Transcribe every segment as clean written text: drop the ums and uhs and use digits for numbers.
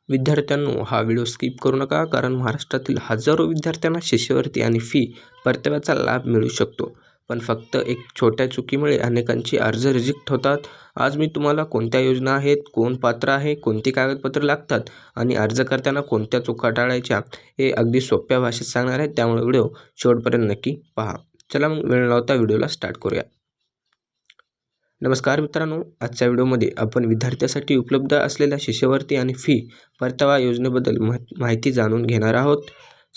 विद्यार्थ्यांनो, हा video skip करू नका, कारण महाराष्ट्रातील हजारो विद्यार्थ्यांना शिष्यवृत्ती आणि फी परताव्याचा लाभ मिळू शकतो. पण फक्त एक छोट्या चुकीमुळे अनेकांचे अर्ज रिजेक्ट होतात. आज मी तुम्हाला कोणत्या योजना आहेत, कोण पात्र आहे, कोणती कागदपत्रे लागतात आणि अर्ज करताना कोणत्या चुका टाळायच्या हे अगदी सोप्या भाषेत सांगणार आहे. त्यामुळे व्हिडिओ शेवटपर्यंत नक्की पहा. चला मग वेळ न लावता व्हिडिओला स्टार्ट करूया. नमस्कार मित्रांनो, आजच्या व्हिडिओमध्ये आपण विद्यार्थ्यांसाठी उपलब्ध असलेल्या शिष्यवृत्ती आणि फी परतावा योजनेबद्दल माहिती जाणून घेणार आहोत.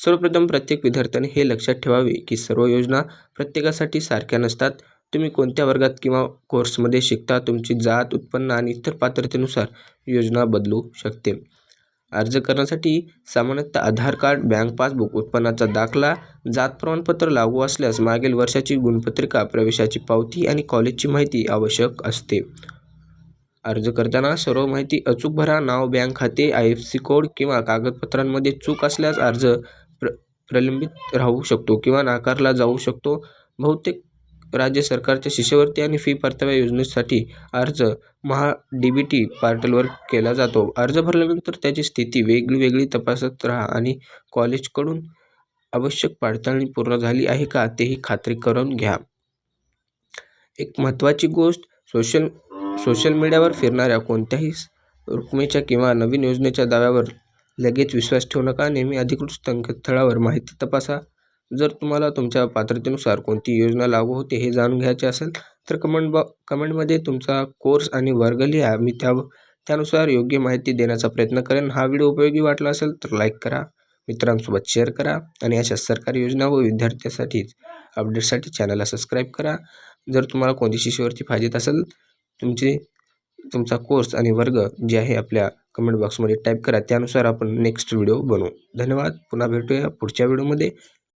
सर्वप्रथम प्रत्येक विद्यार्थ्याने हे लक्षात ठेवावे की सर्व योजना प्रत्येकासाठी सारख्या नसतात. तुम्ही कोणत्या वर्गात किंवा कोर्समध्ये शिकता, तुमची जात, उत्पन्न आणि इतर पात्रतेनुसार योजना बदलू शकते. अर्ज करण्यासाठी सामान्यतः आधार कार्ड, बँक पासबुक, उत्पन्नाचा दाखला, जात प्रमाणपत्र लागू असल्यास मागील वर्षाची गुणपत्रिका, प्रवेशाची पावती आणि कॉलेजची माहिती आवश्यक असते. अर्ज करताना सर्व माहिती अचूक भरा. नाव, बँक खाते, IFSC कोड किंवा कागदपत्रांमध्ये चूक असल्यास अर्ज प्रलंबित राहू शकतो किंवा नाकारला जाऊ शकतो. बहुतेक राज्य सरकारच्या शिष्यवृत्ती आणि फी परतावा योजनेसाठी अर्ज महा-DBT पोर्टलवर केला जातो. अर्ज भरल्यानंतर त्याची स्थिती वेगळी तपासत राहा आणि कॉलेजकडून आवश्यक पडताळणी पूर्ण झाली आहे का तेही खात्री करून घ्या. एक महत्त्वाची गोष्ट, सोशल मीडियावर फिरणाऱ्या कोणत्याही रकमेच्या किंवा नवीन योजनेच्या दाव्यावर लगेच विश्वास ठेवू नका. नेहमी अधिकृत संकेतस्थळावर माहिती तपासा. जर तुम्हाला तुमच्या पात्रतेनुसार कोणती योजना लागू होते हे जाणून घ्यायचे असेल तर कमेंटमध्ये तुमचा कोर्स आणि वर्ग लिहा. मी त्यानुसार योग्य माहिती देण्याचा प्रयत्न करेन. हा व्हिडिओ उपयोगी वाटला असेल तर लाईक करा, मित्रांसोबत शेअर करा आणि अशा सरकारी योजना व विद्यार्थ्यांसाठी अपडेटसाठी चॅनलला सबस्क्राईब करा. जर तुम्हाला कोणती शिष्यवृत्ती पाहिजे असेल, तुमचा कोर्स आणि वर्ग जे आहे आपल्या कमेंट बॉक्समध्ये टाईप करा. त्यानुसार आपण नेक्स्ट व्हिडिओ बनवू. धन्यवाद. पुन्हा भेटूया पुढच्या व्हिडिओमध्ये.